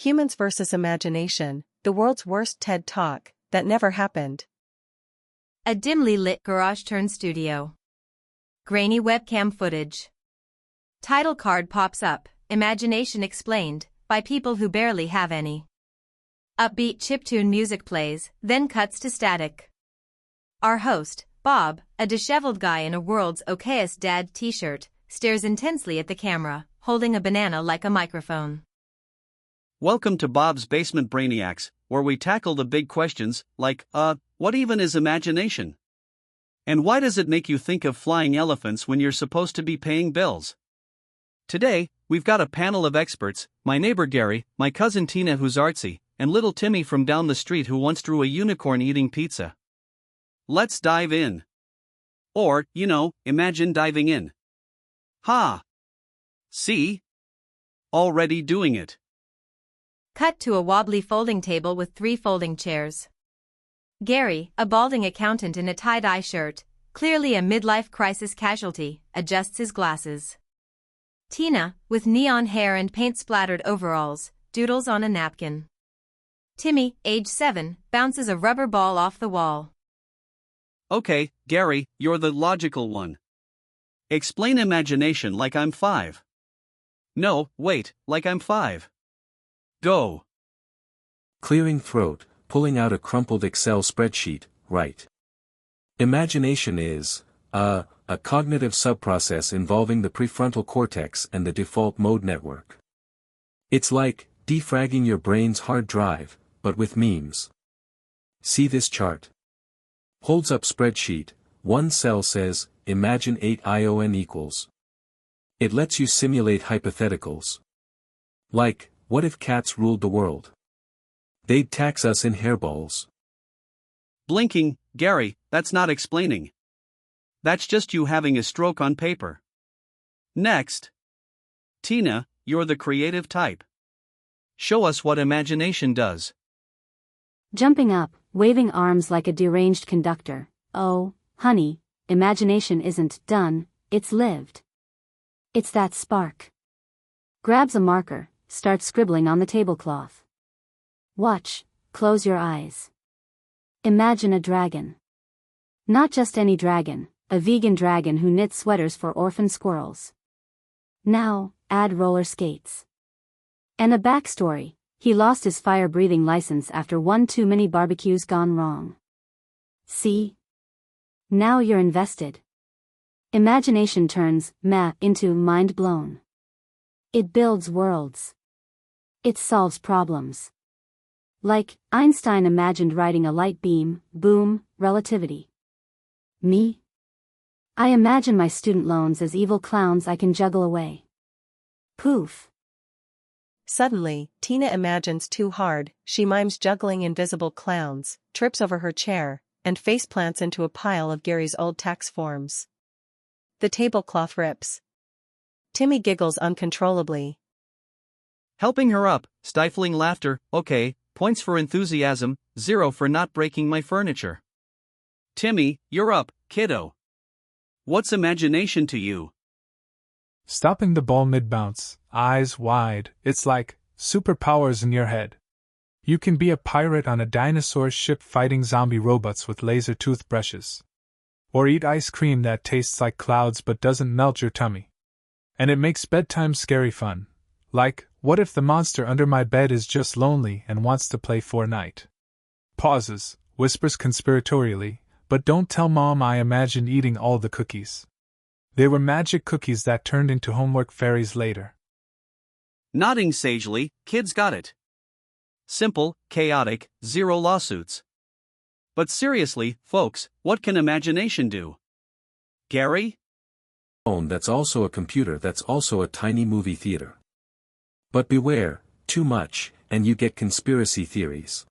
Humans versus Imagination, the world's worst TED Talk, that never happened. A dimly lit garage turned studio. Grainy webcam footage. Title card pops up, Imagination Explained, by people who barely have any. Upbeat chiptune music plays, then cuts to static. Our host, Bob, a disheveled guy in a world's okayest dad t-shirt, stares intensely at the camera, holding a banana like a microphone. Welcome to Bob's Basement Brainiacs, where we tackle the big questions, like, what even is imagination? And why does it make you think of flying elephants when you're supposed to be paying bills? Today, we've got a panel of experts, my neighbor Gary, my cousin Tina who's artsy, and little Timmy from down the street who once drew a unicorn eating pizza. Let's dive in. Or, imagine diving in. Ha! See? Already doing it. Cut to a wobbly folding table with 3 folding chairs. Gary, a balding accountant in a tie-dye shirt, clearly a midlife crisis casualty, adjusts his glasses. Tina, with neon hair and paint-splattered overalls, doodles on a napkin. Timmy, age 7, bounces a rubber ball off the wall. Okay, Gary, you're the logical one. Explain imagination like I'm 5. No, wait, like I'm 5. Go. Clearing throat, pulling out a crumpled Excel spreadsheet, right. Imagination is, a cognitive subprocess involving the prefrontal cortex and the default mode network. It's like defragging your brain's hard drive, but with memes. See this chart. Holds up spreadsheet, one cell says, imagine 8 ION equals. It lets you simulate hypotheticals. Like, what if cats ruled the world? They'd tax us in hairballs. Blinking, Gary, that's not explaining. That's just you having a stroke on paper. Next. Tina, you're the creative type. Show us what imagination does. Jumping up, waving arms like a deranged conductor. Oh, honey, imagination isn't done, it's lived. It's that spark. Grabs a marker, starts scribbling on the tablecloth. Watch, close your eyes. Imagine a dragon. Not just any dragon, a vegan dragon who knits sweaters for orphan squirrels. Now, add roller skates. And a backstory. He lost his fire-breathing license after one too many barbecues gone wrong. See? Now you're invested. Imagination turns into mind blown. It builds worlds. It solves problems. Like, Einstein imagined writing a light beam, boom, relativity. Me? I imagine my student loans as evil clowns I can juggle away. Poof. Suddenly, Tina imagines too hard, she mimes juggling invisible clowns, trips over her chair, and faceplants into a pile of Gary's old tax forms. The tablecloth rips. Timmy giggles uncontrollably. Helping her up, stifling laughter, okay, points for enthusiasm, 0 for not breaking my furniture. Timmy, you're up, kiddo. What's imagination to you? Stopping the ball mid-bounce, eyes wide, it's like superpowers in your head. You can be a pirate on a dinosaur ship fighting zombie robots with laser toothbrushes. Or eat ice cream that tastes like clouds but doesn't melt your tummy. And it makes bedtime scary fun. Like, what if the monster under my bed is just lonely and wants to play Fortnite? Pauses, whispers conspiratorially, but don't tell Mom I imagined eating all the cookies. They were magic cookies that turned into homework fairies later. Nodding sagely, kids got it. Simple, chaotic, 0 lawsuits. But seriously, folks, what can imagination do? Gary? That's also a computer that's also a tiny movie theater. But beware, too much, and you get conspiracy theories.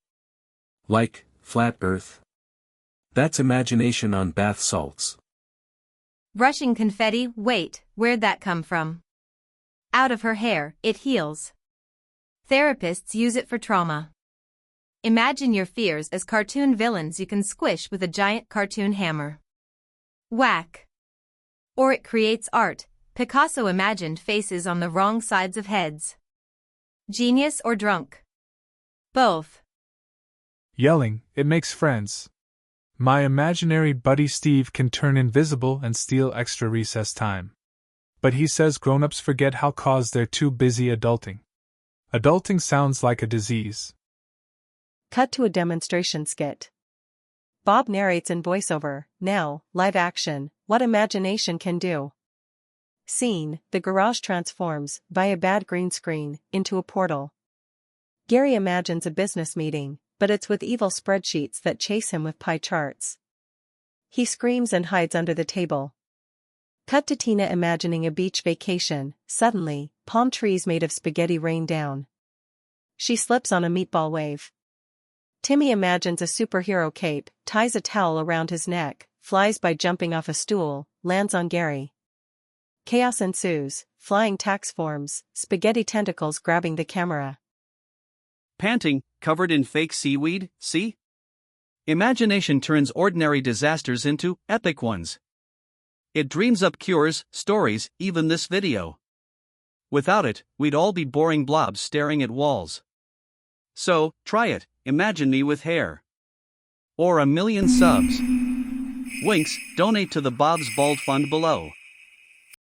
Like, flat earth. That's imagination on bath salts. Rushing confetti, wait, where'd that come from? Out of her hair, it heals. Therapists use it for trauma. Imagine your fears as cartoon villains you can squish with a giant cartoon hammer. Whack. Or it creates art. Picasso imagined faces on the wrong sides of heads. Genius or drunk? Both. Yelling, it makes friends. My imaginary buddy Steve can turn invisible and steal extra recess time. But he says grown-ups forget how cause they're too busy adulting. Adulting sounds like a disease. Cut to a demonstration skit. Bob narrates in voiceover, now, live action, what imagination can do. Scene, the garage transforms, via bad green screen, into a portal. Gary imagines a business meeting, but it's with evil spreadsheets that chase him with pie charts. He screams and hides under the table. Cut to Tina imagining a beach vacation. Suddenly, palm trees made of spaghetti rain down. She slips on a meatball wave. Timmy imagines a superhero cape, ties a towel around his neck, flies by jumping off a stool, lands on Gary. Chaos ensues, flying tax forms, spaghetti tentacles grabbing the camera. Panting, covered in fake seaweed, see? Imagination turns ordinary disasters into epic ones. It dreams up cures, stories, even this video. Without it, we'd all be boring blobs staring at walls. So, try it, imagine me with hair. Or 1 million subs. Winks, donate to the Bob's Bald Fund below.